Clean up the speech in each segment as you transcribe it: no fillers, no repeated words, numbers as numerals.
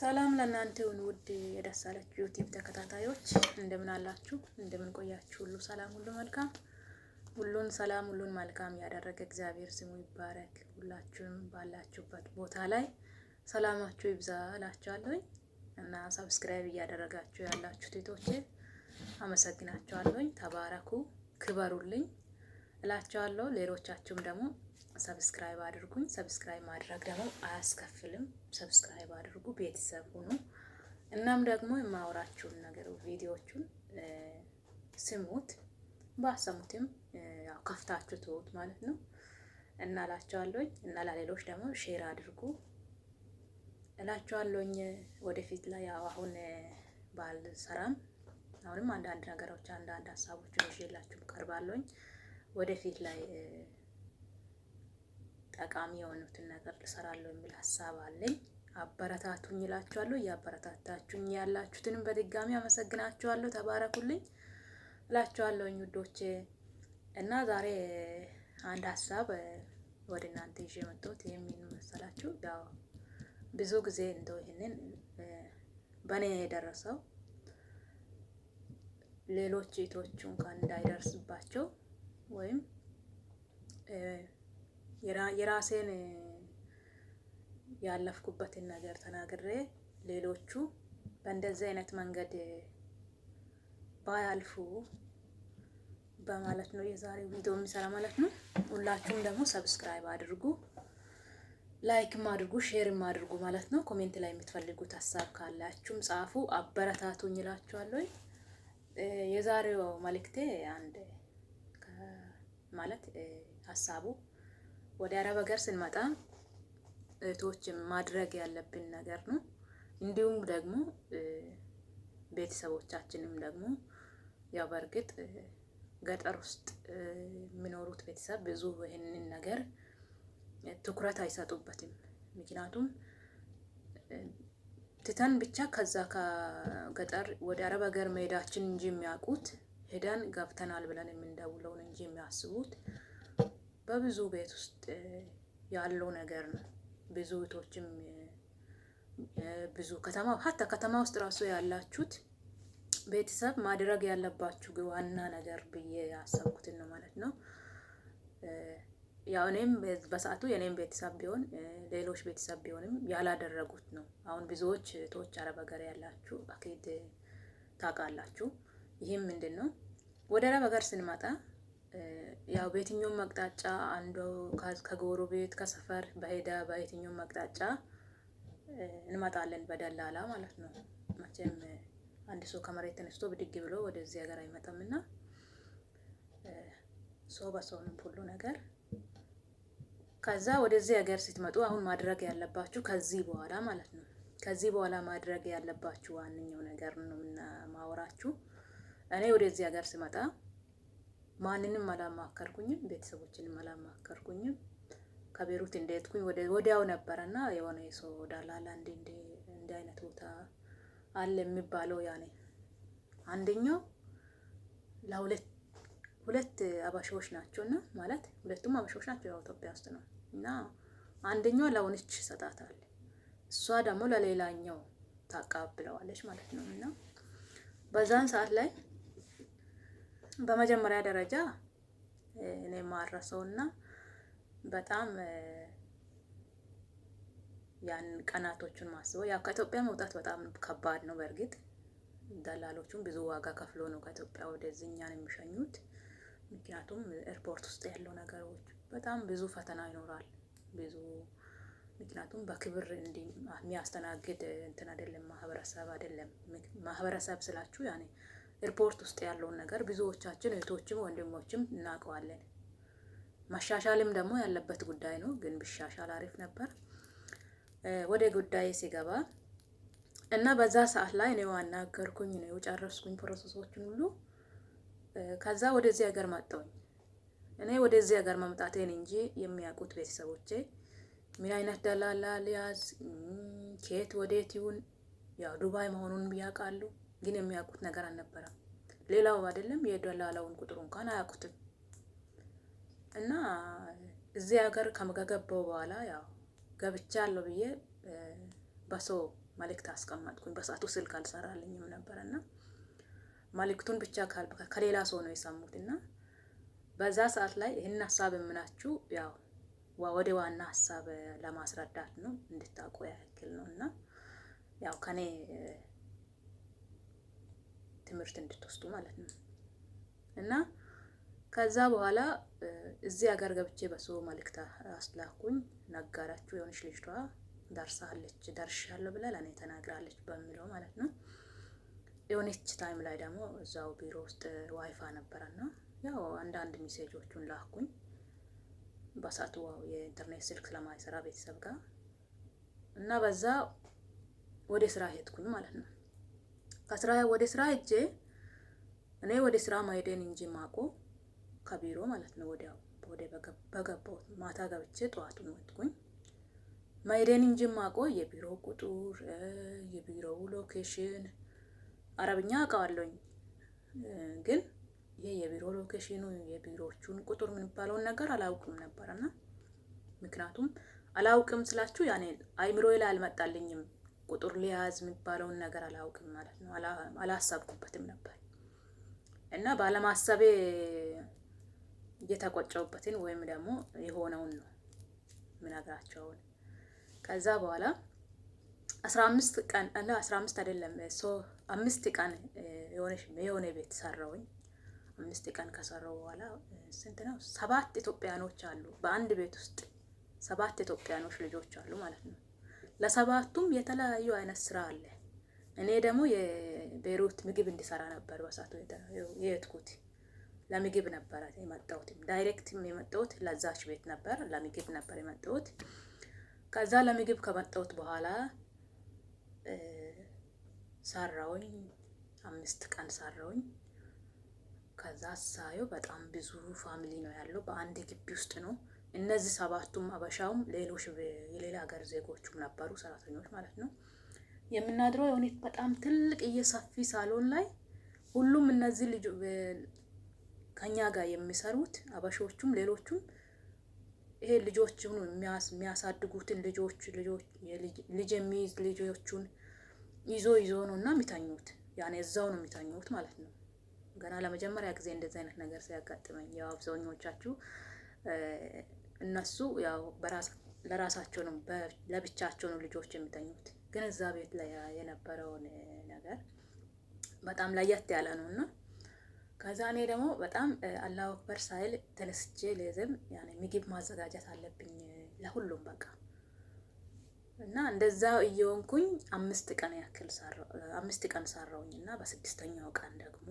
ሰላም ለእናንተ ይሁን ውድ የደሳለች ዩቲዩብ ተከታታዮች፣ እንደምን አላችሁ? እንደምን ቆያችሁ? ሁሉ ሰላም፣ ሁሉ መልካም፣ ሁሉን ሰላም፣ ሁሉን መልካም ያደረገ እግዚአብሔር ስሙ ይባረክ። ሁላችሁም ባላችሁበት ቦታ ላይ ሰላማችሁ ይብዛ እላችኋለሁ እና ሰብስክራይብ እያደረጋችሁ ያላችሁ ቴቶቼ አመሰግናችኋለሁ። ተባረኩ፣ ክበሩልኝ እላችኋለሁ። ሌሎቻችሁም ደግሞ ሰብስክራይብ አድርጉኝ። ሰብስክራይብ ማድረግ ደግሞ አያስከፍልም። ሰብስክራይብ አድርጉ፣ ቤተሰብ ሁኑ። እናም ደግሞ የማወራችሁን ነገር ቪዲዮዎቹን ስሙት፣ ባሰሙትም ያው ከፍታችሁ ትውት ማለት ነው እና እላችኋለሁ። እና ለሌሎች ደግሞ ሼር አድርጉ እላችኋለሁ። ወደፊት ላይ ያው አሁን ባልሰራም አሁንም አንዳንድ ነገሮች አንዳንድ ሀሳቦችን ይዤላችሁ ቀርባለሁ። ወደፊት ላይ ጠቃሚ የሆኑትን ነገር ልሰራለሁ የሚል ሀሳብ አለኝ። አበረታቱኝ እላችኋለሁ። እያበረታታችሁኝ ያላችሁትንም በድጋሚ አመሰግናችኋለሁ። ተባረኩልኝ እላችኋለሁ ውዶቼ። እና ዛሬ አንድ ሀሳብ ወደ እናንተ ይዤ መጣሁት። የሚል መሰላችሁ? ያው ብዙ ጊዜ እንደው ይሄንን በኔ የደረሰው ሌሎች እህቶች እንኳን እንዳይደርስባቸው ወይም የራሴን ያለፍኩበትን ነገር ተናግሬ ሌሎቹ በእንደዚህ አይነት መንገድ ባያልፉ በማለት ነው የዛሬው ቪዲዮ የሚሰራ ማለት ነው። ሁላችሁም ደግሞ ሰብስክራይብ አድርጉ፣ ላይክም አድርጉ፣ ሼርም አድርጉ ማለት ነው። ኮሜንት ላይ የምትፈልጉት ሀሳብ ካላችሁም ጻፉ፣ አበረታቱኝ እላችኋለሁ። የዛሬው መልእክቴ አንድ ማለት ሀሳቡ ወደ አረብ ሀገር ስንመጣ እህቶች ማድረግ ያለብን ነገር ነው። እንዲሁም ደግሞ ቤተሰቦቻችንም ደግሞ ያው በእርግጥ ገጠር ውስጥ የሚኖሩት ቤተሰብ ብዙ ይሄንን ነገር ትኩረት አይሰጡበትም። ምክንያቱም ትተን ብቻ ከዛ ከገጠር ወደ አረብ ሀገር መሄዳችን እንጂ የሚያውቁት ሄደን ገብተናል ብለን የምንደውለውን እንጂ የሚያስቡት በብዙ ቤት ውስጥ ያለው ነገር ነው። ብዙ እህቶችም ብዙ ከተማ ውስጥ ራሱ ያላችሁት ቤተሰብ ማድረግ ያለባችሁ ዋና ነገር ብዬ ያሰብኩትን ነው ማለት ነው። ያው እኔም በሰዓቱ የኔም ቤተሰብ ቢሆን ሌሎች ቤተሰብ ቢሆንም ያላደረጉት ነው። አሁን ብዙዎች እህቶች አረብ ሀገር ያላችሁ አኪድ ታውቃላችሁ። ይህም ምንድን ነው? ወደ አረብ ሀገር ስንመጣ ያው በየትኛውም አቅጣጫ አንዱ ከጎረቤት ከሰፈር በየትኛውም አቅጣጫ እንመጣለን በደላላ ማለት ነው። መቼም አንድ ሰው ከመሬት ተነስቶ ብድግ ብሎ ወደዚህ ሀገር አይመጣምና ሰው በሰው ነው ሁሉ ነገር። ከዛ ወደዚህ ሀገር ስትመጡ አሁን ማድረግ ያለባችሁ ከዚህ በኋላ ማለት ነው። ከዚህ በኋላ ማድረግ ያለባችሁ ዋነኛው ነገር ነው እና ማወራችሁ። እኔ ወደዚህ ሀገር ስመጣ ማንንም አላማከርኩኝም፣ ቤተሰቦችንም አላማከርኩኝም። ከቤሩት እንደሄድኩኝ ወዲያው ነበረና የሆነ የሰው ዳላላ እንደ አይነት ቦታ አለ የሚባለው ያኔ አንደኛው ሁለት አባሾች ናቸውና ማለት ሁለቱም አባሾች ናቸው፣ ያው ኢትዮጵያ ውስጥ ነው እና አንደኛው ለሆነች ሰጣታል፣ እሷ ደግሞ ለሌላኛው ታቃብለዋለች ማለት ነው። እና በዛን ሰዓት ላይ በመጀመሪያ ደረጃ እኔ ማረሰውና በጣም ያን ቀናቶቹን ማስበው ያው ከኢትዮጵያ መውጣት በጣም ከባድ ነው። በእርግጥ ደላሎቹም ብዙ ዋጋ ከፍሎ ነው ከኢትዮጵያ ወደዚህ እኛን የሚሸኙት። ምክንያቱም ኤርፖርት ውስጥ ያለው ነገሮች በጣም ብዙ ፈተና ይኖራል። ምክንያቱም በክብር የሚያስተናግድ እንትን አይደለም፣ ማህበረሰብ አይደለም። ማህበረሰብ ስላችሁ ያኔ ኤርፖርት ውስጥ ያለውን ነገር ብዙዎቻችን እህቶችም ወንድሞችም እናውቀዋለን። መሻሻልም ደግሞ ያለበት ጉዳይ ነው፣ ግን ቢሻሻል አሪፍ ነበር። ወደ ጉዳይ ሲገባ እና በዛ ሰዓት ላይ ነው አናገርኩኝ ነው ጨረስኩኝ ፕሮሰሶችን ሁሉ። ከዛ ወደዚህ ሀገር መጣሁኝ። እኔ ወደዚህ ሀገር መምጣቴን እንጂ የሚያውቁት ቤተሰቦቼ ምን አይነት ደላላ ሊያዝ ከየት ወዴት ይሁን ያው ዱባይ መሆኑን ያውቃሉ፣ ግን የሚያውቁት ነገር አልነበረም። ሌላው አይደለም የደላላውን ቁጥሩ እንኳን አያውቁትም። እና እዚህ ሀገር ከገባሁ በኋላ ያው ገብቻለሁ ብዬ በሰው መልእክት አስቀመጥኩኝ። በሰዓቱ ስልክ አልሰራልኝም ነበርና መልእክቱን ብቻ ከሌላ ሰው ነው የሰሙት እና በዛ ሰዓት ላይ ይህን ሀሳብ የምናችሁ ያው ወደ ዋና ሀሳብ ለማስረዳት ነው እንድታውቁ ያክል ነው እና ያው ከኔ ትምህርት እንድትወስዱ ማለት ነው። እና ከዛ በኋላ እዚህ ሀገር ገብቼ በሰው መልእክት አስላኩኝ። ነገራችሁ የሆነች ልጅቷ ደርሳለች ደርሻለሁ ብላ ለኔ ተናግራለች በሚለው ማለት ነው። የሆነች ታይም ላይ ደግሞ እዛው ቢሮ ውስጥ ዋይፋ ነበረና ያው አንዳንድ ሜሴጆቹን ላኩኝ። በሰዓቱ የኢንተርኔት ስልክ ስለማይሰራ ቤተሰብ ጋር እና በዛ ወደ ስራ ሄድኩኝ ማለት ነው። ከስራ ወደ ስራ ሄጄ እኔ ወደ ስራ ማይደን እንጂ ማቆ ከቢሮ ማለት ነው ወደ በገባው ማታ ገብቼ ጠዋቱን ወጥኩኝ። ማይደን እንጂ ማቆ የቢሮ ቁጥር የቢሮው ሎኬሽን አረብኛ አውቃለሁኝ፣ ግን ይሄ የቢሮ ሎኬሽኑ የቢሮቹን ቁጥር ምን ባለውን ነገር አላውቅም ነበርና ምክንያቱም አላውቅም ስላችሁ ያኔ አይምሮዬ ላይ አልመጣልኝም። ቁጥር ሊያዝ የሚባለውን ነገር አላውቅም ማለት ነው። አላሰብኩበትም ነበር እና ባለማሰቤ እየተቆጨውበትን ወይም ደግሞ የሆነውን ነው ምነግራቸው። ከዛ በኋላ 15 ቀን እና 15 አይደለም 5 ቀን የሆነ ቤት ሰራውኝ። 5 ቀን ከሰራው በኋላ ስንት ነው 7 ኢትዮጵያኖች አሉ በአንድ ቤት ውስጥ 7 ኢትዮጵያኖች ልጆች አሉ ማለት ነው። ለሰባቱም የተለያዩ አይነት ስራ አለ። እኔ ደግሞ የቤሩት ምግብ እንዲሰራ ነበር በሳቱ የሄድኩት። ለምግብ ነበር የመጣሁት። ዳይሬክትም የመጣሁት ለዛች ቤት ነበር፣ ለምግብ ነበር የመጣሁት። ከዛ ለምግብ ከመጣሁት በኋላ ሰራውኝ 5 ቀን ሰራውኝ። ከዛ ሳየው በጣም ብዙ ፋሚሊ ነው ያለው፣ በአንድ ግቢ ውስጥ ነው። እነዚህ 7ቱም አበሻውም ሌሎች የሌላ ሀገር ዜጎቹም ነበሩ ሰራተኞች ማለት ነው። የምናድረው የሆነ በጣም ትልቅ ሰፊ ሳሎን ላይ ሁሉም እነዚህ ልጅ ከኛ ጋር የሚሰሩት አበሾቹም ሌሎቹም ይሄ ልጆቹን የሚያሳድጉትን ልጆች ልጅ የሚይዝ ልጆቹን ይዞ ነውና የሚተኙት። ያኔ እዛው ነው የሚተኙት ማለት ነው። ገና ለመጀመሪያ ጊዜ እንደዚህ አይነት ነገር ሲያጋጥመኝ ያው አብዛኞቻችሁ እነሱ ያው ለራሳቸው ነው ለብቻቸው ነው ልጆች የሚተኙት። ግን እዛ ቤት ላይ የነበረውን ነገር በጣም ለየት ያለ ነውና ከዛ እኔ ደግሞ በጣም አላሁ አክበር ሳይል ተነስቼ ለዘም ያኔ ምግብ ማዘጋጀት አለብኝ ለሁሉም በቃ እና እንደዛው እየሆንኩኝ 5 ቀን ያክል 5 ቀን ሰራውኝና በ6ኛው ቀን ደግሞ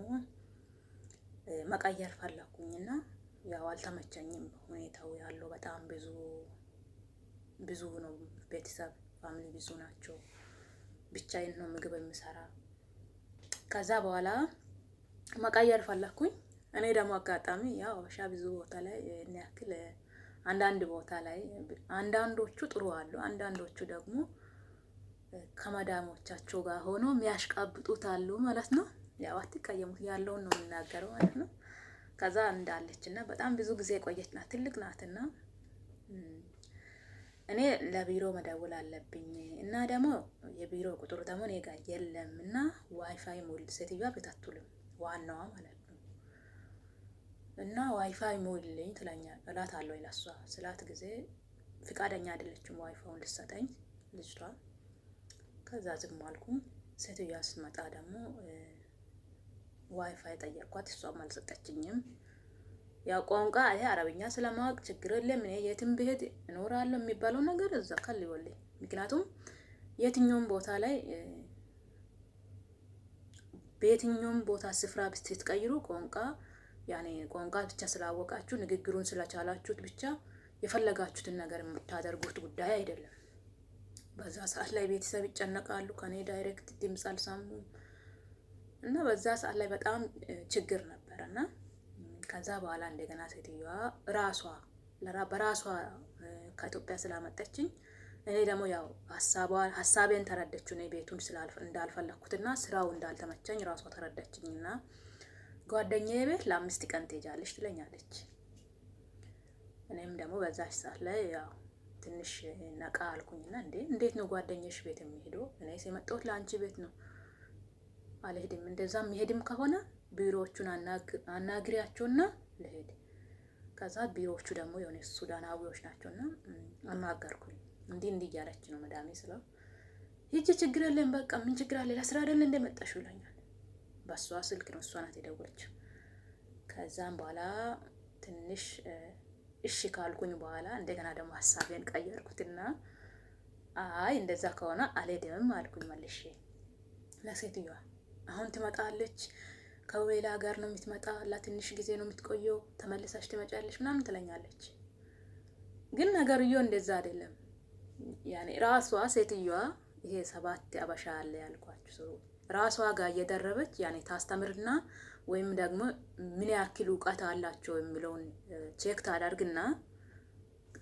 መቀየር ፈለኩኝና ያው አልተመቸኝም። ሁኔታው ያለው በጣም ብዙ ነው። ቤተሰብ ፋሚሊ ብዙ ናቸው። ብቻዬን ነው ምግብ የምሰራ። ከዛ በኋላ መቀየር ፈለኩኝ። እኔ ደግሞ አጋጣሚ ያው አበሻ ብዙ ቦታ ላይ እኔ ያክል አንዳንድ ቦታ ላይ አንዳንዶቹ ጥሩ አሉ፣ አንዳንዶቹ ደግሞ ከመዳሞቻቸው ጋር ሆኖ የሚያሽቃብጡት አሉ ማለት ነው። ያው አትቀየሙት፣ ያለውን ነው የምናገረው ማለት ነው። ከዛ እንዳለችና በጣም ብዙ ጊዜ ቆየች ናት፣ ትልቅ ናትና እኔ ለቢሮ መደወል አለብኝ እና ደግሞ የቢሮ ቁጥሩ ደግሞ እኔ ጋር የለም እና ዋይፋይ ሞል ሴትዮዋ ቤት አትውልም፣ ዋናዋ ማለት ነው። እና ዋይፋይ ሞልልኝ እላታለሁ ለሷ ስላት ጊዜ ፍቃደኛ አይደለችም ዋይፋውን ልትሰጠኝ ልጅቷ። ከዛ ዝም አልኩኝ። ሴትዮዋ ስትመጣ ደግሞ ዋይፋይ ጠየቅኳት፣ እሷም አልሰጠችኝም። ያው ቋንቋ ይሄ አረብኛ ስለማወቅ ችግር የለም እኔ የትም ብሄድ እኖራለሁ የሚባለው ነገር እዛ ከልወልኝ። ምክንያቱም የትኛውም ቦታ ላይ በየትኛውም ቦታ ስፍራ ስትቀይሩ ቋንቋ ያኔ ቋንቋ ብቻ ስላወቃችሁ ንግግሩን ስለቻላችሁት ብቻ የፈለጋችሁትን ነገር የምታደርጉት ጉዳይ አይደለም። በዛ ሰዓት ላይ ቤተሰብ ይጨነቃሉ፣ ከኔ ዳይሬክት ድምጽ አልሰሙም እና በዛ ሰዓት ላይ በጣም ችግር ነበርና ከዛ በኋላ እንደገና ሴትዮዋ በራሷ ከኢትዮጵያ ስላመጣችኝ እኔ ደግሞ ያው ሀሳቤን ተረዳችው። እኔ ቤቱን እንዳልፈለኩትና ስራው እንዳልተመቸኝ ራሷ ተረዳችኝና ጓደኛዬ ቤት ለ5 ቀን ትሄጃለሽ ትለኛለች። እኔም ደግሞ በዛች ሰዓት ላይ ያው ትንሽ ነቃ አልኩኝና እንዴት ነው ጓደኛሽ ቤት የሚሄደው? እኔስ የመጣሁት ለአንቺ ቤት ነው። አልሄድም። እንደዛ የሚሄድም ከሆነ ቢሮዎቹን አናግሪያቸውና ልሄድ። ከዛ ቢሮዎቹ ደግሞ የሆነ ሱዳናዊዎች ናቸውና አናገርኩኝ። እንዲህ እያለች ነው መዳሜ ስለው ሂጂ ችግር የለም በቃ ምን ችግር አለ ለስራ አይደል እንደመጣሽ ይለኛል። በሷ ስልክ ነው እሷ ናት የደወለችው። ከዛም በኋላ ትንሽ እሺ ካልኩኝ በኋላ እንደገና ደግሞ ሀሳቤን ቀየርኩትና አይ እንደዛ ከሆነ አልሄድም አልኩኝ መልሼ ለሴትዮዋ። አሁን ትመጣለች ከሌላ ሀገር ነው የምትመጣ፣ ለትንሽ ጊዜ ነው የምትቆየው፣ ተመልሰሽ ትመጫለሽ ምናምን ትለኛለች። ግን ነገርየው እንደዛ አይደለም። ያኔ ራሷ ሴትዮዋ ይሄ 7 አበሻ አለ ያልኳችሁ ሰው ራሷ ጋር እየደረበች ያኔ ታስተምርና ወይም ደግሞ ምን ያክል እውቀት አላቸው የሚለውን ቼክ ታደርግና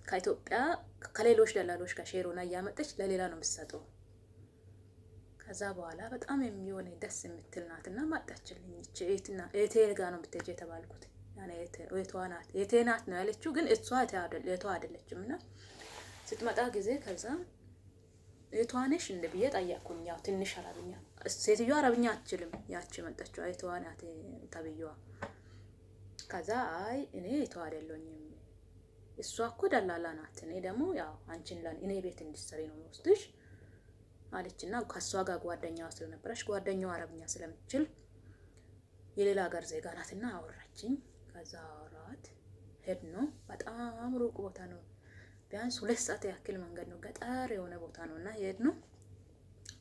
ከኢትዮጵያ ከሌሎች ደላሎች ጋር ሼሩና እያመጠች ለሌላ ነው የምትሰጠው። ከዛ በኋላ በጣም የሚሆነ ደስ የምትል ናትና ማጣችልኝ። እህቴ ጋር ነው የምትሄጂው የተባልኩት። ያኔ እህቴ ናት ነው ያለችው፣ ግን እሷ እህቷ አይደለችም። እና ስትመጣ ጊዜ ከዛ እህቷ ነሽ እንደ ብዬ ጠየቅኩኝ። ያው ትንሽ አረብኛ ሴትዮዋ አረብኛ አትችልም፣ ያቺ መጣችው እህቷ ናት ተብዬዋ። ከዛ አይ እኔ እህቷ አይደለሁኝም፣ እሷ እኮ ደላላ ናት፣ እኔ ደግሞ ያው አንቺን እኔ ቤት እንድትሰሪ ነው የምወስድሽ አለችና ከሷ ጋር ጓደኛዋ ስለነበረች ጓደኛዋ አረብኛ ስለምትችል የሌላ ሀገር ዜጋ ናትና አወራችኝ። ከዛ አወራት ሄድ ነው። በጣም ሩቅ ቦታ ነው፣ ቢያንስ 2 ሰዓት ያክል መንገድ ነው፣ ገጠር የሆነ ቦታ ነው እና ሄድ ነው።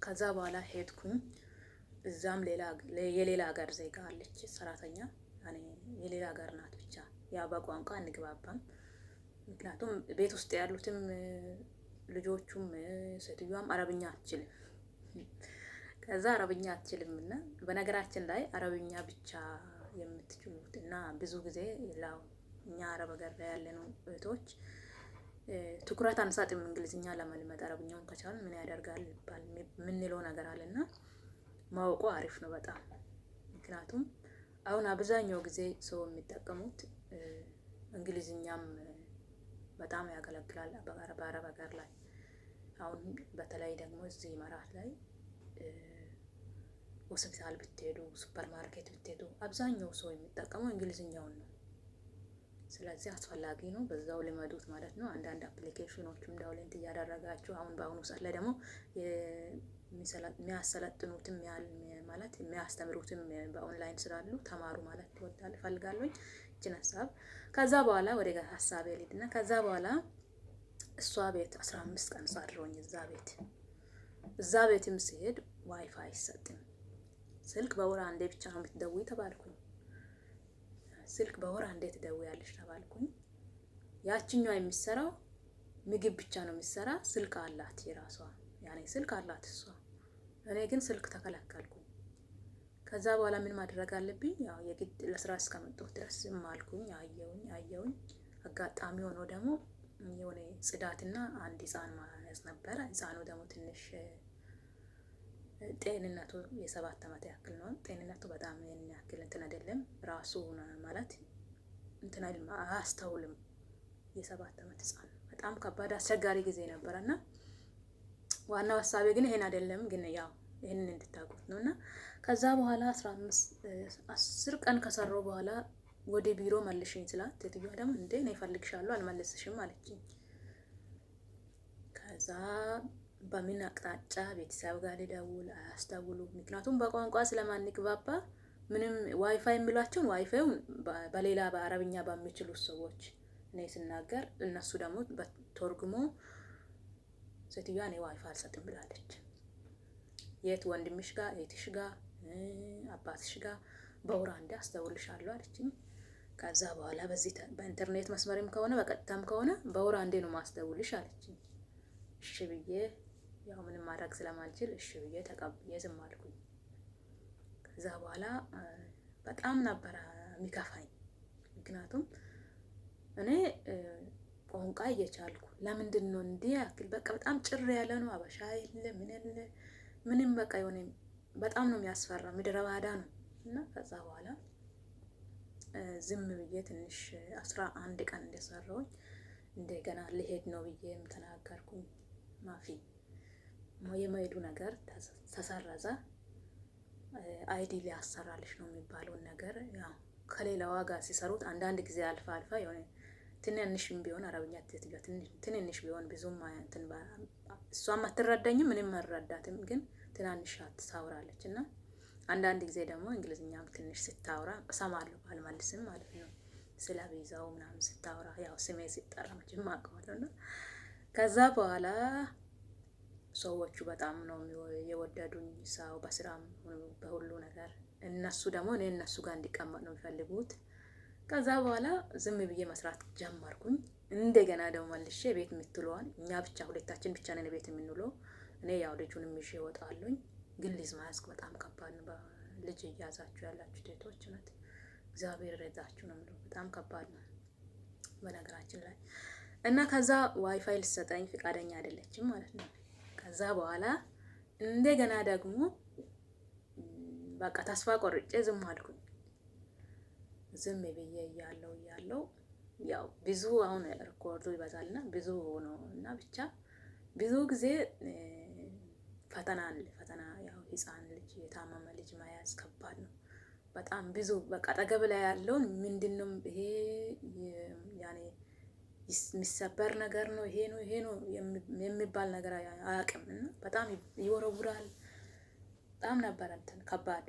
ከዛ በኋላ ሄድኩኝ። እዛም የሌላ ሀገር ዜጋ አለች ሰራተኛ፣ ያኔ የሌላ ሀገር ናት። ብቻ ያ በቋንቋ እንግባባም፣ ምክንያቱም ቤት ውስጥ ያሉትም ልጆቹም ሴትዮዋም አረብኛ አትችልም። ከዛ አረብኛ አትችልም እና በነገራችን ላይ አረብኛ ብቻ የምትችሉት እና ብዙ ጊዜ ላው እኛ አረብ ሀገር ላይ ያለነው እህቶች ትኩረት አንሰጥም እንግሊዝኛ ለመልመድ። አረብኛውን ከቻልን ምን ያደርጋል ይባል የምንለው ነገር አለና ማወቁ አሪፍ ነው በጣም። ምክንያቱም አሁን አብዛኛው ጊዜ ሰው የሚጠቀሙት እንግሊዝኛም በጣም ያገለግላል በአረብ ሀገር ላይ። አሁን በተለይ ደግሞ እዚህ መራት ላይ ሆስፒታል ብትሄዱ፣ ሱፐር ማርኬት ብትሄዱ አብዛኛው ሰው የሚጠቀመው እንግሊዝኛውን ነው። ስለዚህ አስፈላጊ ነው፣ በዛው ልመዱት ማለት ነው። አንዳንድ አፕሊኬሽኖችም ዳውንሎድ እያደረጋችሁ አሁን በአሁኑ ሰዓት ላይ ደግሞ የሚያሰለጥኑትም ማለት የሚያስተምሩትም በኦንላይን ስላሉ ተማሩ ማለት እፈልጋለሁ እችን ሀሳብ። ከዛ በኋላ ወደ ሀሳቤ ልሂድና ከዛ በኋላ እሷ ቤት 15 ቀን ሳድሮኝ እዛ ቤትም ሲሄድ ዋይፋይ አይሰጥም። ስልክ በወር አንዴ ብቻ ነው የምትደውይ ተባልኩኝ። ስልክ በወር አንዴ ትደውያለሽ ተባልኩኝ። ያችኛዋ የሚሰራው ምግብ ብቻ ነው የሚሰራ፣ ስልክ አላት የራሷ ያኔ ስልክ አላት እሷ። እኔ ግን ስልክ ተከለከልኩኝ። ከዛ በኋላ ምን ማድረግ አለብኝ? ያው የግድ ለስራ እስከመጣሁ ድረስ ዝም አልኩኝ። አየሁኝ። አጋጣሚ ሆኖ ደግሞ የሆነ ጽዳትና አንድ ህፃን ማያዝ ነበረ። ህፃኑ ደግሞ ትንሽ ጤንነቱ የ7 ዓመት ያክል ነው። ጤንነቱ በጣም ያን ያክል እንትን አይደለም። ራሱ ማለት እንትን አይልም፣ አያስተውልም። የ7 ዓመት ህፃን በጣም ከባድ አስቸጋሪ ጊዜ ነበረና ዋናው ሀሳቤ ግን ይሄን አይደለም፣ ግን ያው ይሄንን እንድታውቁት ነውና ከዛ በኋላ 10 ቀን ከሰራው በኋላ ወደ ቢሮ መልሽኝ ስላት ሴትዮዋ ደግሞ እንዴ እኔ እፈልግሻለሁ አልመለስሽም አለችኝ። ከዛ በምን አቅጣጫ ቤተሰብ ጋር ልደውል አያስተውሉ፣ ምክንያቱም በቋንቋ ስለማንግባባ ምንም ዋይፋይ የሚሏቸውን ዋይፋዩን በሌላ በአረብኛ በሚችሉ ሰዎች እኔ ስናገር እነሱ ደግሞ በተርጉሞ ሴትዮዋ እኔ ዋይፋይ አልሰጥም ብላለች። የት ወንድምሽ ጋር የትሽ ጋር አባትሽ ጋር በወር አንዴ አስተውልሻለሁ አለችኝ። ከዛ በኋላ በዚህ በኢንተርኔት መስመርም ከሆነ በቀጥታም ከሆነ በወር አንዴ ነው ማስተውልሽ አለችኝ። እሺ ብዬ ያው ምንም ማድረግ ስለማልችል እሺ ብዬ ተቀብዬ ዝም አልኩኝ። ከዛ በኋላ በጣም ነበር የሚከፋኝ። ምክንያቱም እኔ ቋንቋ እየቻልኩ ለምንድን ነው እንዲህ ያክል በቃ በጣም ጭር ያለ ነው። አበሻ የለ ምን የለ ምንም በቃ የሆነ በጣም ነው የሚያስፈራ፣ ምድረ ባዳ ነው። እና ከዛ በኋላ ዝም ብዬ ትንሽ 11 ቀን እንደሰራሁኝ እንደገና ልሄድ ነው ብዬም ተናገርኩኝ። ማፊ የመሄዱ ነገር ተሰረዘ። አይዲ ሊያሰራልሽ ነው የሚባለውን ነገር ያው ከሌላዋ ጋር ሲሰሩት አንዳንድ ጊዜ አልፋ የሆነ ትንንሽም ቢሆን አረብኛ ትንንሽ ቢሆን ብዙም እንትን እሷም አትረዳኝም ምንም አልረዳትም፣ ግን ትናንሽ ታወራለች እና አንዳንድ ጊዜ ደግሞ እንግሊዝኛም ትንሽ ስታወራ እሰማለሁ ባልመልስም ማለት ነው። ስለ ቪዛው ምናምን ስታወራ ያው ስሜ ሲጠራ መቼም አውቀዋለሁ እና ከዛ በኋላ ሰዎቹ በጣም ነው የወደዱኝ። ሰው በስራም በሁሉ ነገር እነሱ ደግሞ እኔ እነሱ ጋር እንዲቀመጥ ነው የሚፈልጉት። ከዛ በኋላ ዝም ብዬ መስራት ጀመርኩኝ። እንደገና ደግሞ መልሼ ቤት የምትለዋል እኛ ብቻ ሁለታችን ብቻ ነን ቤት የምንውለው። እኔ ያው ልጁንም ይዤ እወጣለሁኝ። ግን ልጅ መያዝ በጣም ከባድ ነው። ልጅ እያዛችሁ ያላችሁ ሴቶች ናት እግዚአብሔር ረዳችሁ ነው የምለው። በጣም ከባድ ነው በነገራችን ላይ እና ከዛ ዋይፋይ ልሰጠኝ ፍቃደኛ አይደለችም ማለት ነው። ከዛ በኋላ እንደገና ደግሞ በቃ ተስፋ ቆርጬ ዝም አልኩኝ። ዝም ብዬ እያለው ያው ብዙ አሁን ሪኮርዱ ይበዛልና ብዙ ነው እና ብቻ ብዙ ጊዜ ፈተና ያው ህፃን ልጅ የታመመ ልጅ መያዝ ከባድ ነው በጣም ብዙ። በቃ አጠገብ ላይ ያለውን ምንድነው ይሄ ያኔ የሚሰበር ነገር ነው ይሄ ነው የሚባል ነገር አያውቅም እና በጣም ይወረውራል። በጣም ነበር እንትን ከባድ።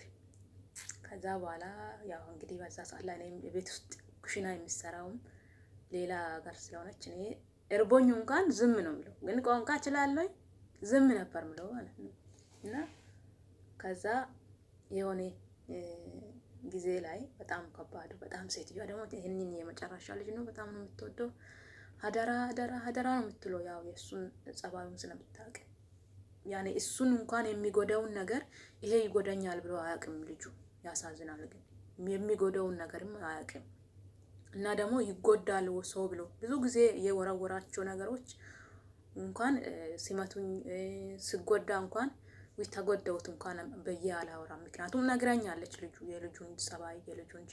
ከዛ በኋላ ያው እንግዲህ በዛ ሰዓት ላይ እኔም ቤት ውስጥ ኩሽና የሚሰራውም ሌላ ሀገር ስለሆነች እኔ እርቦኝ እንኳን ዝም ነው የምለው፣ ግን ቋንቋ እችላለሁ ዝም ነበር የምለው ማለት ነው። እና ከዛ የሆነ ጊዜ ላይ በጣም ከባድ በጣም ሴትዮዋ ደግሞ ይሄንን የመጨረሻ ልጅ ነው በጣም ነው የምትወደው። ሀደራ ነው የምትለው ያው የእሱን ጸባዩን ስለምታውቅ ያኔ እሱን እንኳን የሚጎዳውን ነገር ይሄ ይጎዳኛል ብሎ አያውቅም ልጁ። ያሳዝናል ግን የሚጎዳውን ነገርም አያውቅም። እና ደግሞ ይጎዳል ሰው ብሎ ብዙ ጊዜ የወረወራቸው ነገሮች እንኳን ሲመቱኝ ስጎዳ እንኳን ተጎዳሁት እንኳን በየ አላወራም። ምክንያቱም ነግራኛለች የልጁን ጸባይ የልጁን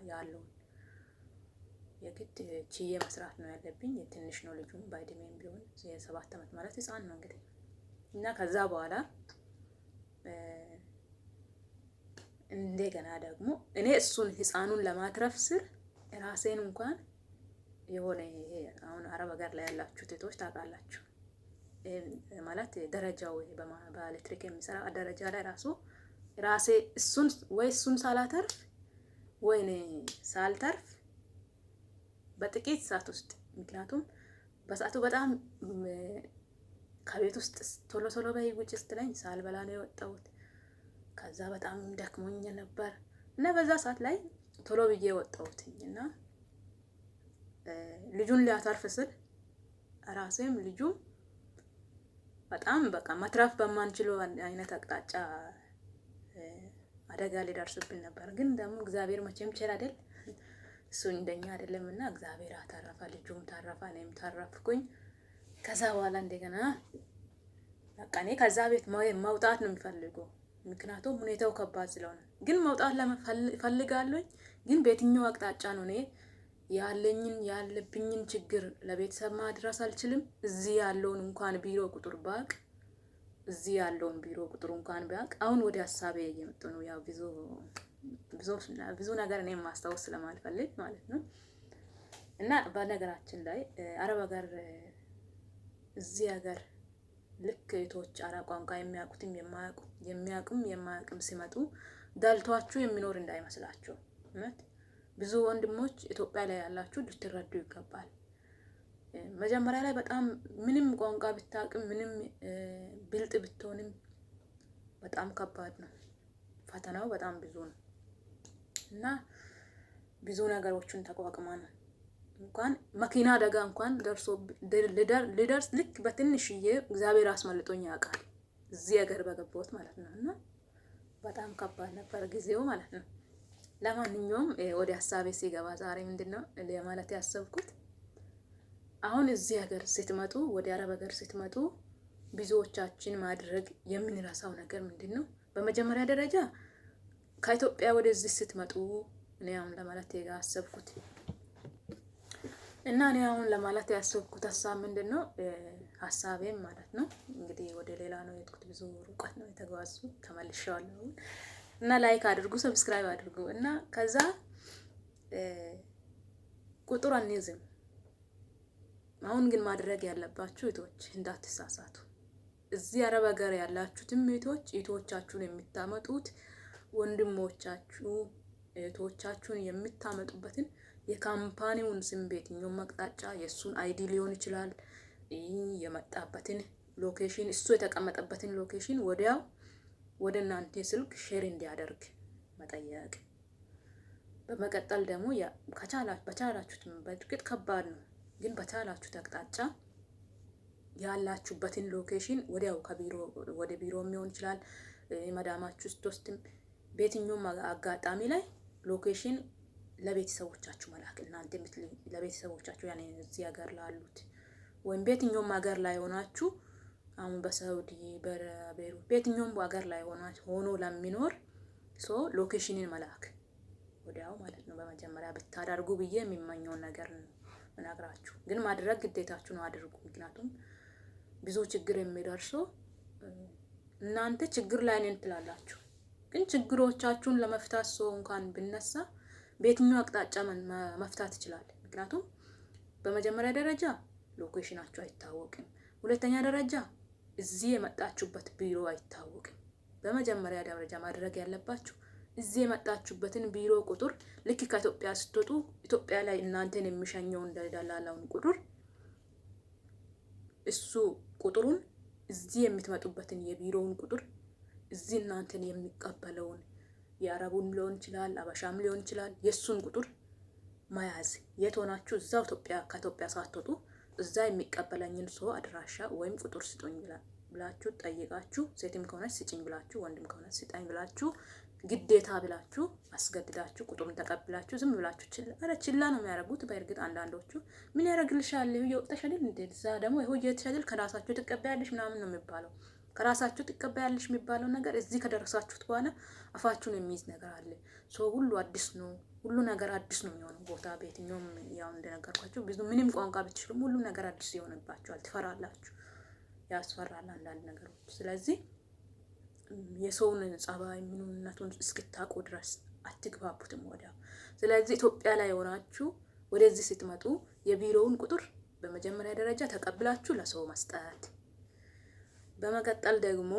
ያለውን የግድ ችዬ መስራት ነው ያለብኝ። ትንሽ ነው ልጁን በእድሜም ቢሆን የ7 ዓመት ማለት ህፃን ነው እንግዲህ። እና ከዛ በኋላ እንደገና ደግሞ እኔ እሱን ህፃኑን ለማትረፍ ስል ራሴን እንኳን የሆነ ይሄ አሁን አረብ ሀገር ላይ ያላችሁ ሴቶች ታውቃላችሁ ማለት ደረጃው በኤሌክትሪክ የሚሰራ ደረጃ ላይ ራሴ እሱን ሳላተርፍ ወይኔ ሳልተርፍ በጥቂት ሰዓት ውስጥ ምክንያቱም በሰዓቱ በጣም ከቤት ውስጥ ቶሎ በይ ውጭ ስትለኝ ሳልበላ ነው የወጣሁት። ከዛ በጣም ደክሞኝ ነበር እና በዛ ሰዓት ላይ ቶሎ ብዬ ወጣሁትኝ እና ልጁን ሊያተርፍ ስል ራሴም ልጁ በጣም በቃ መትረፍ በማንችለው አይነት አቅጣጫ አደጋ ሊደርስብን ነበር። ግን ደግሞ እግዚአብሔር መቼም ቸር አይደል፣ እሱ እንደኛ አይደለም እና እግዚአብሔር አተረፈ፣ ልጁም ተረፈ፣ እኔም ተረፍኩኝ። ከዛ በኋላ እንደገና በቃ እኔ ከዛ ቤት መውጣት ነው የሚፈልገው፣ ምክንያቱም ሁኔታው ከባድ ስለሆነ። ግን መውጣት ለፈልጋለሁኝ፣ ግን በየትኛው አቅጣጫ ነው እኔ ያለብኝን ችግር ለቤተሰብ ማድረስ አልችልም። እዚህ ያለውን እንኳን ቢሮ ቁጥር ባቅ እንኳን ባቅ አሁን ወደ ሀሳቤ እየመጡ ነው። ያው ብዙ ነገር እኔ ማስታወስ ስለማልፈልግ ማለት ነው። እና በነገራችን ላይ አረብ ሀገር እዚህ ሀገር ልክ እህቶች አረብ ቋንቋ የማያውቁም ሲመጡ ዳልቷችሁ የሚኖር እንዳይመስላችሁ። እውነት ብዙ ወንድሞች ኢትዮጵያ ላይ ያላችሁ ልትረዱ ይገባል። መጀመሪያ ላይ በጣም ምንም ቋንቋ ብታውቅም ምንም ብልጥ ብትሆንም በጣም ከባድ ነው፣ ፈተናው በጣም ብዙ ነው እና ብዙ ነገሮችን ተቋቁማ ነው እንኳን መኪና አደጋ እንኳን ደርሶ ልደርስ ልክ በትንሽዬ እግዚአብሔር አስመልጦኝ ያውቃል እዚህ ሀገር በገባሁት ማለት ነው። እና በጣም ከባድ ነበር ጊዜው ማለት ነው። ለማንኛውም ወደ ሀሳቤ ሲገባ ዛሬ ምንድነው ለማለት ያሰብኩት፣ አሁን እዚህ ሀገር ስትመጡ ወደ አረብ ሀገር ስትመጡ ብዙዎቻችን ማድረግ የምንረሳው ነገር ምንድነው? በመጀመሪያ ደረጃ ከኢትዮጵያ ወደዚህ ስትመጡ እኔ አሁን ለማለት ያሰብኩት እና እኔ አሁን ለማለት ያሰብኩት ሀሳብ ምንድን ነው? ሀሳቤም ማለት ነው እንግዲህ ወደ ሌላ ነው የሄድኩት፣ ብዙ ርቀት ነው የተጓዝኩት፣ ተመልሼዋለሁ። እና ላይክ አድርጉ፣ ሰብስክራይብ አድርጉ። እና ከዛ ቁጥር አንይዝም። አሁን ግን ማድረግ ያለባችሁ እህቶች እንዳትሳሳቱ። እዚህ አረብ ሀገር ያላችሁትም እህቶቻችሁን የምታመጡት ወንድሞቻችሁ እህቶቻችሁን የምታመጡበትን የካምፓኒውን ስም በየትኛውም አቅጣጫ የእሱን አይዲ ሊሆን ይችላል፣ የመጣበትን ሎኬሽን፣ እሱ የተቀመጠበትን ሎኬሽን ወዲያው ወደ እናንተ ስልክ ሼር እንዲያደርግ መጠየቅ። በመቀጠል ደግሞ በቻላችሁት፣ በእርግጥ ከባድ ነው፣ ግን በቻላችሁት አቅጣጫ ያላችሁበትን ሎኬሽን ወዲያው ከቢሮ ወደ ቢሮ የሚሆን ይችላል፣ መዳማችሁ ስትወስድም በየትኛውም አጋጣሚ ላይ ሎኬሽን ለቤተሰቦቻችሁ መላክ። እናንተ ለቤተሰቦቻችሁ ያኔ እዚህ ሀገር ላሉት ወይም በየትኛውም ሀገር ላይ ሆናችሁ አሁን በሳውዲ በቤሩት በየትኛውም ሀገር ላይ ሆኖ ለሚኖር ሰው ሎኬሽንን መላክ ወዲያው ማለት ነው። በመጀመሪያ ብታደርጉ ብዬ የሚመኘውን ነገር ነው እነግራችሁ። ግን ማድረግ ግዴታችሁ ነው፣ አድርጉ። ምክንያቱም ብዙ ችግር የሚደርሰው እናንተ ችግር ላይ ነን ትላላችሁ፣ ግን ችግሮቻችሁን ለመፍታት ሰው እንኳን ብነሳ በየትኛው አቅጣጫ መፍታት ይችላል። ምክንያቱም በመጀመሪያ ደረጃ ሎኬሽናችሁ አይታወቅም። ሁለተኛ ደረጃ እዚህ የመጣችሁበት ቢሮ አይታወቅም። በመጀመሪያ ደረጃ ማድረግ ያለባችሁ እዚህ የመጣችሁበትን ቢሮ ቁጥር ልክ ከኢትዮጵያ ስትወጡ ኢትዮጵያ ላይ እናንተን የሚሸኘውን ደላላውን ቁጥር እሱ ቁጥሩን እዚህ የምትመጡበትን የቢሮውን ቁጥር እዚህ እናንተን የሚቀበለውን የአረቡን ሊሆን ይችላል፣ አበሻም ሊሆን ይችላል፣ የሱን ቁጥር መያዝ። የት ሆናችሁ እዛው ከኢትዮጵያ ሳትወጡ እዛ የሚቀበለኝን ሰው አድራሻ ወይም ቁጥር ስጡኝ ብላችሁ ጠይቃችሁ፣ ሴትም ከሆነች ስጭኝ ብላችሁ፣ ወንድም ከሆነች ስጠኝ ብላችሁ፣ ግዴታ ብላችሁ አስገድዳችሁ ቁጥሩን ተቀብላችሁ ዝም ብላችሁ ችላ ነው የሚያደርጉት። በእርግጥ አንዳንዶቹ ምን ያደርግልሻል የወጣሽ አይደል እንዴ፣ እዛ ደግሞ ይሄው እየተሻደል ከራሳችሁ ትቀበያለሽ ምናምን ነው የሚባለው። ከራሳችሁ ትቀበያለሽ የሚባለው ነገር እዚህ ከደረሳችሁት በኋላ አፋችሁን የሚይዝ ነገር አለ። ሰው ሁሉ አዲስ ነው፣ ሁሉ ነገር አዲስ ነው የሚሆነው። ቦታ በየትኛውም ያው እንደነገርኳችሁ ብዙ ምንም ቋንቋ ብትችሉም ሁሉ ነገር አዲስ ይሆንባችኋል፣ ትፈራላችሁ፣ ያስፈራል አንዳንድ ነገሮች። ስለዚህ የሰውን ጸባይ ምንነቱን እስክታውቁ ድረስ አትግባቡትም ወዲያው። ስለዚህ ኢትዮጵያ ላይ ሆናችሁ ወደዚህ ስትመጡ የቢሮውን ቁጥር በመጀመሪያ ደረጃ ተቀብላችሁ ለሰው መስጠት። በመቀጠል ደግሞ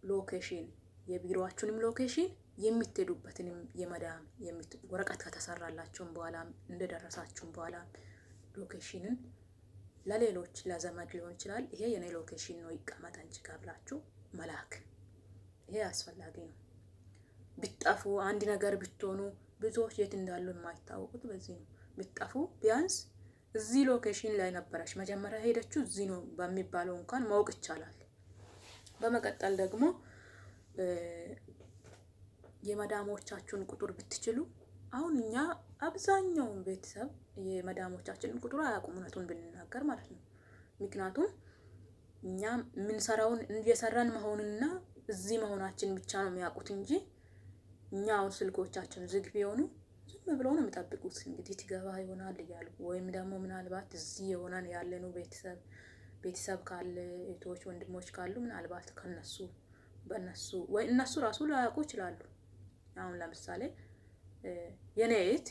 ሎኬሽን፣ የቢሮአችሁንም ሎኬሽን የምትሄዱበትንም የመዳም ወረቀት ከተሰራላችሁም በኋላ እንደደረሳችሁም በኋላ ሎኬሽንን ለሌሎች ለዘመድ ሊሆን ይችላል፣ ይሄ የኔ ሎኬሽን ነው ይቀመጥ እንጂ ካብላችሁ መላክ። ይሄ አስፈላጊ ነው። ብትጠፉ አንድ ነገር ብትሆኑ ብዙዎች የት እንዳሉ የማይታወቁት በዚህ ነው። ብትጠፉ ቢያንስ እዚህ ሎኬሽን ላይ ነበረች መጀመሪያ ሄደችሁ እዚህ ነው በሚባለው እንኳን ማወቅ ይቻላል። በመቀጠል ደግሞ የመዳሞቻችሁን ቁጥር ብትችሉ፣ አሁን እኛ አብዛኛውን ቤተሰብ የመዳሞቻችንን ቁጥር አያውቁም፣ እውነቱን ብንናገር ማለት ነው። ምክንያቱም እኛ የምንሰራውን እየሰራን መሆንና እዚህ መሆናችን ብቻ ነው የሚያውቁት እንጂ እኛ አሁን ስልኮቻችን ዝግ ቢሆኑ ዝም ብለው ነው የሚጠብቁት። እንግዲህ ትገባ ይሆናል እያሉ ወይም ደግሞ ምናልባት እዚህ የሆነን ያለነው ቤተሰብ ካለ እህቶች ወንድሞች ካሉ ምናልባት ከነሱ በእነሱ ወይ እነሱ ራሱ ላያውቁ ይችላሉ። አሁን ለምሳሌ የኔ እህት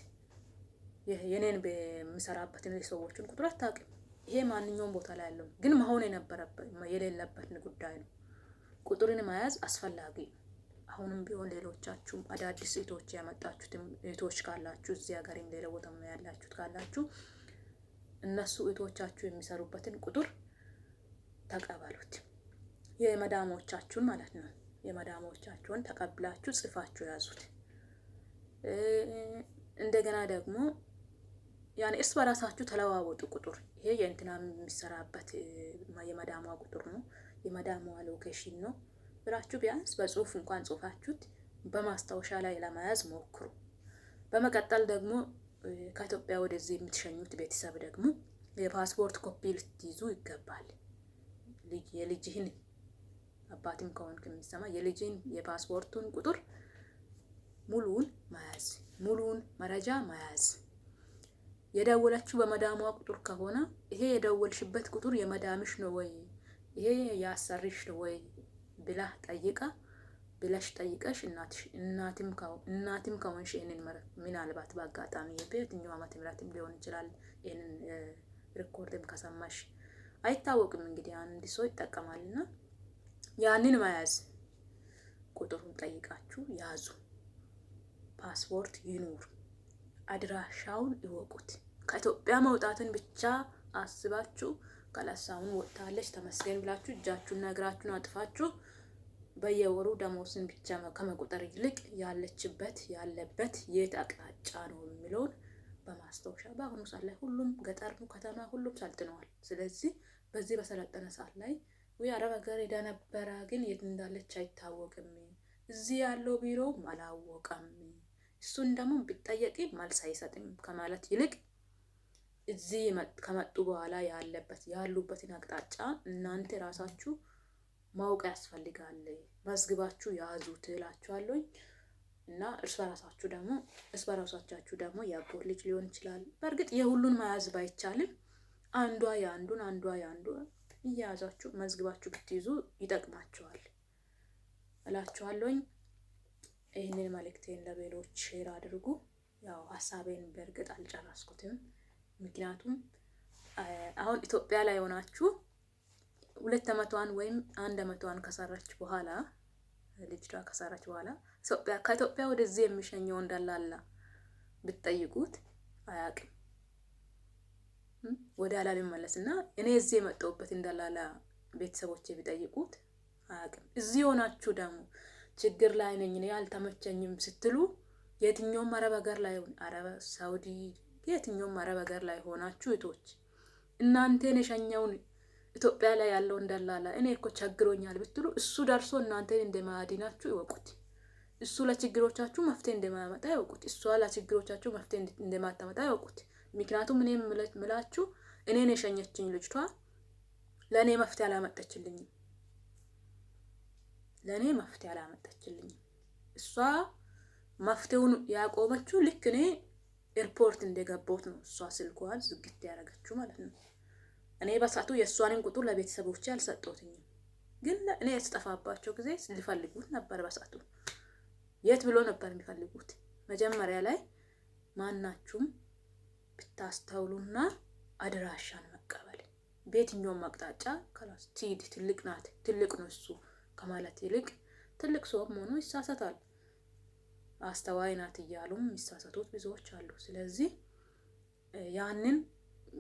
የኔን በምሰራበትን የሰዎችን ቁጥር አታውቅም። ይሄ ማንኛውም ቦታ ላይ ያለው ግን መሆን የሌለበት ጉዳይ ነው። ቁጥርን መያዝ አስፈላጊ ነው። አሁንም ቢሆን ሌሎቻችሁም አዳዲስ እህቶች ያመጣችሁትም እህቶች ካላችሁ እዚህ ሀገርም ሌላ ቦታም ያላችሁት ካላችሁ እነሱ እህቶቻችሁ የሚሰሩበትን ቁጥር ተቀበሉት። የመዳሞቻችሁን ማለት ነው። የመዳሞቻችሁን ተቀብላችሁ ጽፋችሁ ያዙት። እንደገና ደግሞ ያኔ እርስ በራሳችሁ ተለዋወጡ ቁጥር። ይሄ የእንትና የሚሰራበት የመዳሟ ቁጥር ነው፣ የመዳሟ ሎኬሽን ነው ብላችሁ ቢያንስ በጽሁፍ እንኳን ጽፋችሁት በማስታወሻ ላይ ለመያዝ ሞክሩ። በመቀጠል ደግሞ ከኢትዮጵያ ወደዚህ የምትሸኙት ቤተሰብ ደግሞ የፓስፖርት ኮፒ ልትይዙ ይገባል። የልጅህን አባትም ከሆንክ የሚሰማ የልጅህን የፓስፖርቱን ቁጥር ሙሉውን መያዝ፣ ሙሉውን መረጃ መያዝ። የደወለችው በመዳሟ ቁጥር ከሆነ ይሄ የደወልሽበት ቁጥር የመዳምሽ ነው ወይ ይሄ ያሰሪሽ ነው ወይ ብለሽ ጠይቀሽ እናትም ከሆንሽ ይሄንን ምናልባት በአጋጣሚ በየትኛው ዓመተ ምህረትም ሊሆን ይችላል ይሄንን ሪኮርድም ከሰማሽ አይታወቅም። እንግዲህ አንድ ሰው ይጠቀማልና ያንን መያዝ ቁጥሩን ጠይቃችሁ ያዙ። ፓስፖርት ይኑር፣ አድራሻውን ይወቁት። ከኢትዮጵያ መውጣትን ብቻ አስባችሁ ከላሳውን ወጥታለች ተመስገን ብላችሁ እጃችሁና እግራችሁን አጥፋችሁ በየወሩ ደሞዝን ብቻ ከመቁጠር ይልቅ ያለበት የት አቅጣጫ ነው የሚለውን በማስታወሻ በአሁኑ ሰዓት ላይ ሁሉም ገጠር ከተማ ሁሉም ሰልጥነዋል። ስለዚህ በዚህ በሰለጠነ ሰዓት ላይ ወይ አረብ ሀገር ሄዳ ነበረ ግን የት እንዳለች አይታወቅም፣ እዚህ ያለው ቢሮውም አላወቀም፣ እሱን ደግሞ ቢጠየቂ መልስ አይሰጥም ከማለት ይልቅ እዚህ ከመጡ በኋላ ያሉበትን አቅጣጫ እናንተ ራሳችሁ ማወቅ ያስፈልጋል። መዝግባችሁ ያዙት እላችኋለሁ። እና እርስ በራሳችሁ ደግሞ የአጎት ልጅ ሊሆን ይችላል። በእርግጥ የሁሉን መያዝ ባይቻልም አንዷ የአንዱ እያያዛችሁ መዝግባችሁ ብትይዙ ይጠቅማችኋል እላችኋለሁ። ይህንን መልእክቴን ለሌሎች ሼር አድርጉ። ያው ሀሳቤን በእርግጥ አልጨረስኩትም። ምክንያቱም አሁን ኢትዮጵያ ላይ ሆናችሁ 2 ዓመቷን ወይም 1 ዓመቷን ከሰራች በኋላ ልጅቷ ከሰራች በኋላ ከኢትዮጵያ ወደዚህ የሚሸኘው እንዳላላ ብትጠይቁት አያውቅም። ወደ ኋላ ቢመለስና እኔ እዚህ የመጣሁበት እንዳላላ ቤተሰቦቼ ቢጠይቁት አያውቅም። እዚህ ሆናችሁ ደግሞ ችግር ላይ ነኝ እኔ አልተመቸኝም ስትሉ የትኛውም አረብ ሀገር ላይ አረብ ሳውዲ የትኛውም አረብ ሀገር ላይ ሆናችሁ እህቶች እናንተን የሸኘውን ኢትዮጵያ ላይ ያለው እንዳላላ እኔ እኮ ቸግሮኛል ብትሉ እሱ ደርሶ እናንተን እንደማያድናችሁ ይወቁት። እሱ ለችግሮቻችሁ መፍትሄ እንደማያመጣ ይወቁት። እሷ ለችግሮቻችሁ መፍትሄ እንደማታመጣ ይወቁት። ምክንያቱም እኔ ምላችሁ እኔን የሸኘችኝ ልጅቷ ለእኔ መፍትሄ አላመጣችልኝም። እሷ መፍትሄውን ያቆመችው ልክ እኔ ኤርፖርት እንደገባሁት ነው። እሷ ስልኳን ዝግት ያደረገችው ማለት ነው። እኔ በሰዓቱ የእሷንም ቁጥር ለቤተሰቦቼ አልሰጠሁትኝም። ግን እኔ የተጠፋባቸው ጊዜ ሊፈልጉት ነበር። በሰዓቱ የት ብሎ ነበር የሚፈልጉት? መጀመሪያ ላይ ማናችሁም ብታስተውሉና አድራሻን መቀበል በየትኛውም አቅጣጫ ከላስ ትሂድ ትልቅ ነው እሱ ከማለት ይልቅ ትልቅ ሰው ሆኖ ይሳሳታል። አስተዋይ ናት እያሉም የሚሳሳቱት ብዙዎች አሉ። ስለዚህ ያንን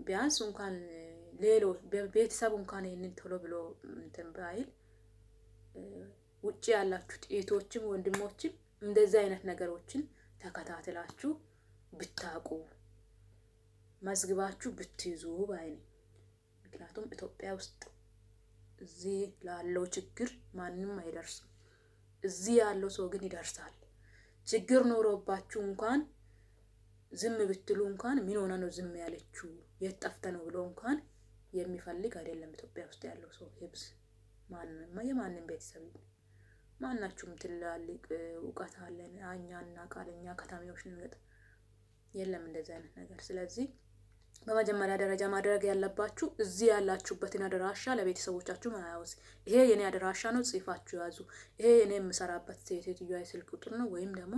ቢያንስ እንኳን ቤተሰብ እንኳን ይሄንን ቶሎ ብሎ እንትን ባይል ውጪ ያላችሁ እህቶችም ወንድሞችም እንደዚህ አይነት ነገሮችን ተከታትላችሁ ብታቁ መዝግባችሁ ብትይዙ ባይ ነኝ። ምክንያቱም ኢትዮጵያ ውስጥ እዚህ ላለው ችግር ማንም አይደርስም። እዚህ ያለው ሰው ግን ይደርሳል። ችግር ኖሮባችሁ እንኳን ዝም ብትሉ እንኳን ምን ሆነ ነው ዝም ያለችው የት ጠፍተ ነው ብሎ እንኳን የሚፈልግ አይደለም። ኢትዮጵያ ውስጥ ያለው ሰው ህብስ የማንም ቤተሰብ ማናችሁም ትላልቅ እውቀት አለን እኛና ቃለኛ ከተማዎች ንገጥ የለም እንደዚህ አይነት ነገር። ስለዚህ በመጀመሪያ ደረጃ ማድረግ ያለባችሁ እዚህ ያላችሁበትን አድራሻ ለቤተሰቦቻችሁ ማያወዝ። ይሄ የኔ አድራሻ ነው ጽፋችሁ ያዙ። ይሄ እኔ የምሰራበት ሴትዮዋ ስልክ ቁጥር ነው ወይም ደግሞ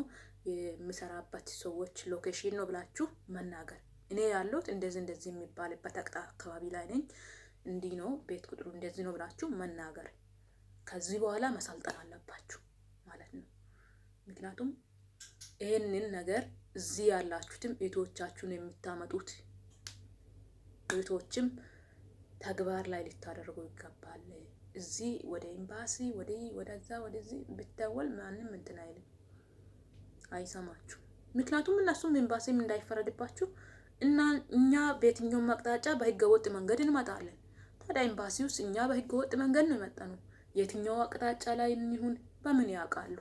የምሰራበት ሰዎች ሎኬሽን ነው ብላችሁ መናገር። እኔ ያለሁት እንደዚህ የሚባልበት አካባቢ ላይ ነኝ፣ እንዲህ ነው ቤት ቁጥሩ እንደዚህ ነው ብላችሁ መናገር። ከዚህ በኋላ መሰልጠን አለባችሁ ማለት ነው። ምክንያቱም ይሄንን ነገር እዚህ ያላችሁትም እህቶቻችሁን የምታመጡት እህቶችም ተግባር ላይ ልታደርጉ ይገባል። እዚህ ወደ ኤምባሲ ወደዚህ ብትደወል ማንም እንትን አይልም፣ አይሰማችሁ። ምክንያቱም እነሱም ኤምባሲም እንዳይፈረድባችሁ እና እኛ በየትኛውም አቅጣጫ በህገወጥ መንገድ እንመጣለን። ታዲያ ኤምባሲ ውስጥ እኛ በህገወጥ መንገድ ነው የመጣነው። የትኛው አቅጣጫ ላይ እንሁን በምን ያውቃሉ?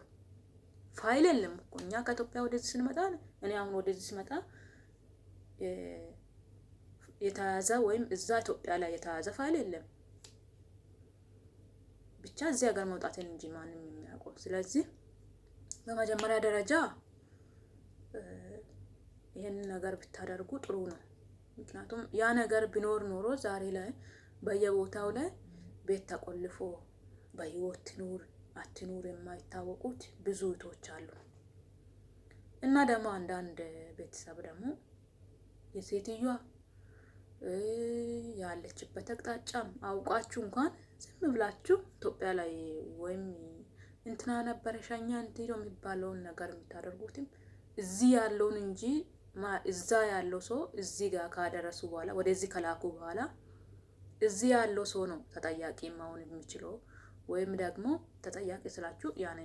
ፋይል የለም እኮ እኛ ከኢትዮጵያ ወደዚህ ስንመጣ እኔ አሁን ወደዚህ ስመጣ የተያዘ ወይም እዛ ኢትዮጵያ ላይ የተያዘ ፋይል የለም። ብቻ እዚህ ሀገር መውጣትን እንጂ ማንም የሚያውቀው። ስለዚህ በመጀመሪያ ደረጃ ይሄንን ነገር ብታደርጉ ጥሩ ነው። ምክንያቱም ያ ነገር ቢኖር ኖሮ ዛሬ ላይ በየቦታው ላይ ቤት ተቆልፎ በህይወት ትኑር አትኑር የማይታወቁት ብዙ እህቶች አሉ። እና ደግሞ አንዳንድ ቤተሰብ ደግሞ የሴትዮዋ ያለችበት አቅጣጫም አውቃችሁ እንኳን ዝም ብላችሁ ኢትዮጵያ ላይ ወይም እንትና ነበረ ሻኛ እንትን ነው የሚባለውን ነገር የምታደርጉትም እዚህ ያለውን እንጂ እዛ ያለው ሰው እዚህ ጋር ካደረሱ በኋላ ወደዚህ ከላኩ በኋላ እዚህ ያለው ሰው ነው ተጠያቂ መሆን የሚችለው። ወይም ደግሞ ተጠያቂ ስላችሁ ያኔ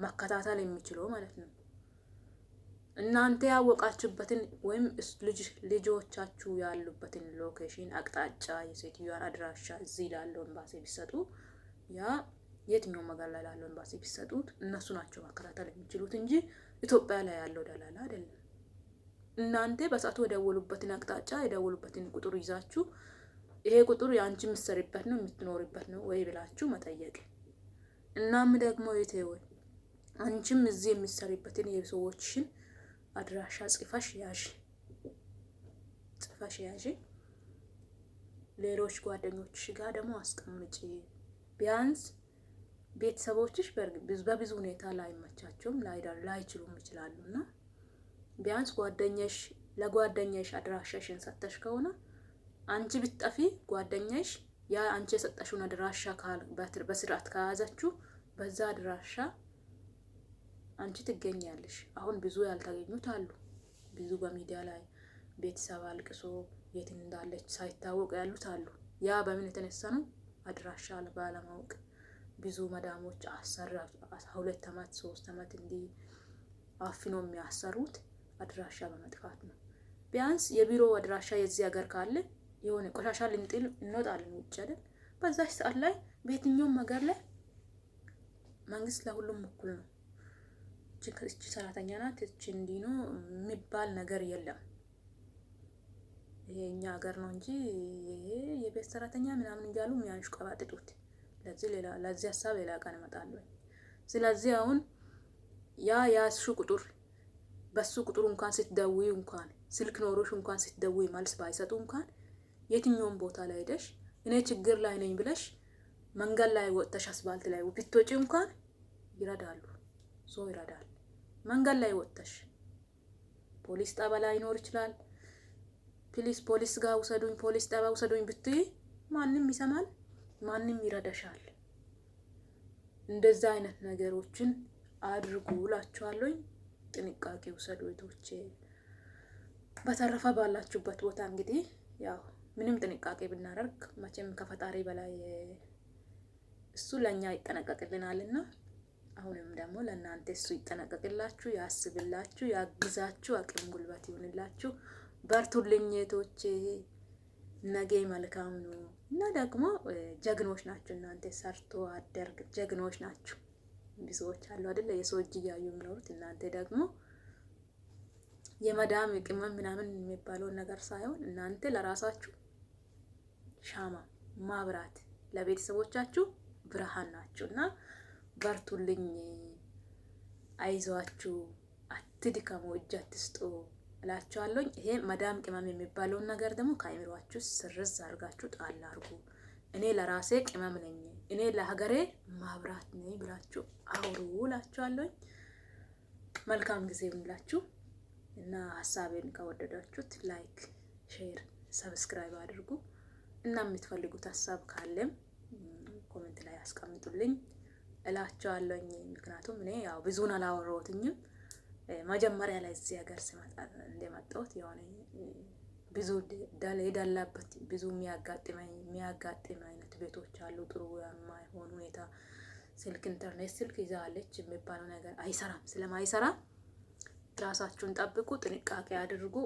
መከታተል የሚችለው ማለት ነው። እናንተ ያወቃችሁበትን ወይም ልጆቻችሁ ያሉበትን ሎኬሽን አቅጣጫ የሴትዮዋን አድራሻ እዚህ ላለው ኤምባሲ ቢሰጡ ያ የትኛውም ሀገር ላይ ላለው ኤምባሲ ቢሰጡት እነሱ ናቸው መከታተል የሚችሉት እንጂ ኢትዮጵያ ላይ ያለው ደላላ አይደለም። እናንተ በሰዓቱ የደወሉበትን አቅጣጫ የደወሉበትን ቁጥር ይዛችሁ ይሄ ቁጥር የአንቺ የምትሰሪበት ነው የምትኖሪበት ነው ወይ ብላችሁ መጠየቅ። እናም ደግሞ ወይ አንቺም እዚህ የምትሰሪበትን የሰዎችሽን አድራሻ ጽፈሽ ያዥ። ሌሎች ጓደኞችሽ ጋር ደግሞ አስቀምጪ። ቢያንስ ቤተሰቦችሽ በብዙ ሁኔታ ላይመቻቸውም ላይችሉም ይችላሉና ቢያንስ ለጓደኛሽ አድራሻሽን ሰጥተሽ ከሆነ አንቺ ብትጠፊ ጓደኛሽ ያ አንቺ የሰጠሽውን አድራሻ በስርዓት ከያዘችው በዛ አድራሻ አንቺ ትገኛለሽ። አሁን ብዙ ያልተገኙት አሉ። ብዙ በሚዲያ ላይ ቤተሰብ አልቅሶ የት እንዳለች ሳይታወቅ ያሉት አሉ። ያ በምን የተነሳ ነው? አድራሻ ባለማወቅ ብዙ መዳሞች 2 አመት 3 አመት እንዲህ አፍኖ የሚያሰሩት አድራሻ በመጥፋት ነው። ቢያንስ የቢሮ አድራሻ የዚህ ሀገር ካለ የሆነ ቆሻሻ ልንጥል እንወጣለን ውጭ አይደል? በዛች ሰዓት ላይ በየትኛውም ሀገር ላይ መንግስት ለሁሉም እኩል ነው። እቺ ሰራተኛ ናት እቺ እንዲህ ነው የሚባል ነገር የለም። ይሄ እኛ ሀገር ነው እንጂ ይሄ የቤት ሰራተኛ ምናምን እያሉ የሚያንሽቀባጥጡት። ለዚህ ሀሳብ ሌላ ቀን እመጣለሁ። ስለዚህ አሁን ያሱ ቁጥር በሱ ቁጥሩ እንኳን ስትደውይ እንኳን ስልክ ኖሮሽ እንኳን ስትደውይ መልስ ባይሰጡ እንኳን የትኛውም ቦታ ላይ ሄደሽ እኔ ችግር ላይ ነኝ ብለሽ መንገድ ላይ ወጥተሽ አስፋልት ላይ ብትወጪ እንኳን ይረዳሉ። ሰው ይረዳል። መንገድ ላይ ወጥተሽ ፖሊስ ጣቢያ ላይ ይኖር ይችላል። ፖሊስ ጋር ውሰዱኝ፣ ፖሊስ ጣቢያ ውሰዱኝ ብትይ ማንም ይሰማል፣ ማንም ይረዳሻል። እንደዛ አይነት ነገሮችን አድርጉ እላችኋለሁ። ጥንቃቄ ውሰዱ እህቶቼ። በተረፈ ባላችሁበት ቦታ እንግዲህ ያው ምንም ጥንቃቄ ብናደርግ መቼም ከፈጣሪ በላይ እሱ ለኛ ይጠነቀቅልናልና አሁንም ደግሞ ለእናንተ እሱ ይጠነቀቅላችሁ፣ ያስብላችሁ፣ ያግዛችሁ፣ አቅም ጉልበት ይሁንላችሁ። በርቱልኝ እህቶቼ። ነገ መልካም ነው እና ደግሞ ጀግኖች ናችሁ እናንተ ሰርቶ አደርግ ጀግኖች ናችሁ። ብዙዎች አሉ አይደለ የሰው እጅ እያዩ የሚኖሩት። እናንተ ደግሞ የመዳም ቅመም ምናምን የሚባለውን ነገር ሳይሆን እናንተ ለራሳችሁ ሻማ ማብራት ለቤተሰቦቻችሁ ብርሃን ናችሁና በርቱልኝ፣ አይዟችሁ፣ አትድከሙ፣ እጅ አትስጡ እላችኋለሁ። ይሄ መዳም ቅመም የሚባለውን ነገር ደግሞ ከአይምሯችሁ ስርዝ አድርጋችሁ ጣል አድርጉ። እኔ ለራሴ ቅመም ነኝ፣ እኔ ለሀገሬ ማብራት ነኝ ብላችሁ አውሩ እላችኋለሁ። መልካም ጊዜ ይሁንላችሁ እና ሀሳቤን ከወደዳችሁት ላይክ፣ ሼር፣ ሰብስክራይብ አድርጉ እና የምትፈልጉት ሀሳብ ካለም ኮሜንት ላይ አስቀምጡልኝ እላችኋለሁ። ምክንያቱም እኔ ያው ብዙን አላወራሁትኝም መጀመሪያ ላይ እዚህ ሀገር ስመጣ እንደመጣሁት የሆነ ብዙ የዳላበት ብዙ የሚያጋጥም አይነት ቤቶች አሉ። ጥሩ የማይሆን ሁኔታ ኢንተርኔት ስልክ ይዛለች የሚባለው ነገር አይሰራም። ስለማይሰራ ራሳችሁን ጠብቁ፣ ጥንቃቄ አድርጉ።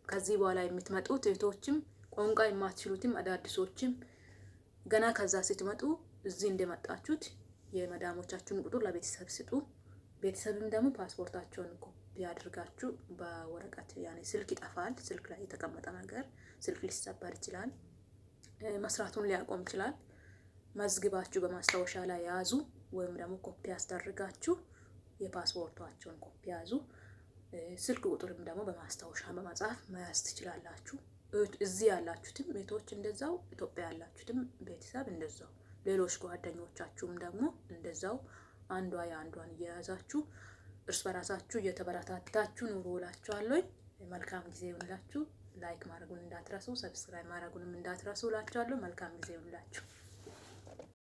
ከዚህ በኋላ የምትመጡት እህቶችም ቋንቋ የማትችሉትም አዳዲሶችም ገና ከዛ ስትመጡ እዚህ እንደመጣችሁት የመዳሞቻችሁን ቁጥር ለቤተሰብ ስጡ። ቤተሰብም ደግሞ ፓስፖርታቸውን ኮፒ አድርጋችሁ በወረቀት ያኔ ስልክ ይጠፋል። ስልክ ላይ የተቀመጠ ነገር ስልክ ሊሰበር ይችላል፣ መስራቱን ሊያቆም ይችላል። መዝግባችሁ በማስታወሻ ላይ ያዙ፣ ወይም ደግሞ ኮፒ አስደርጋችሁ የፓስፖርታቸውን ኮፒ ያዙ። ስልክ ቁጥርም ደግሞ በማስታወሻ በመጻፍ መያዝ ትችላላችሁ። እዚህ ያላችሁትም ቤቶች እንደዛው፣ ኢትዮጵያ ያላችሁትም ቤተሰብ እንደዛው፣ ሌሎች ጓደኞቻችሁም ደግሞ እንደዛው አንዷ የአንዷን እየያዛችሁ እርስ በራሳችሁ እየተበረታታችሁ ኑሮ እላችኋለሁ። መልካም ጊዜ ይሁንላችሁ። ላይክ ማድረጉን እንዳትረሱ፣ ሰብስክራይብ ማድረጉንም እንዳትረሱ እላችኋለሁ። መልካም ጊዜ ይሁንላችሁ።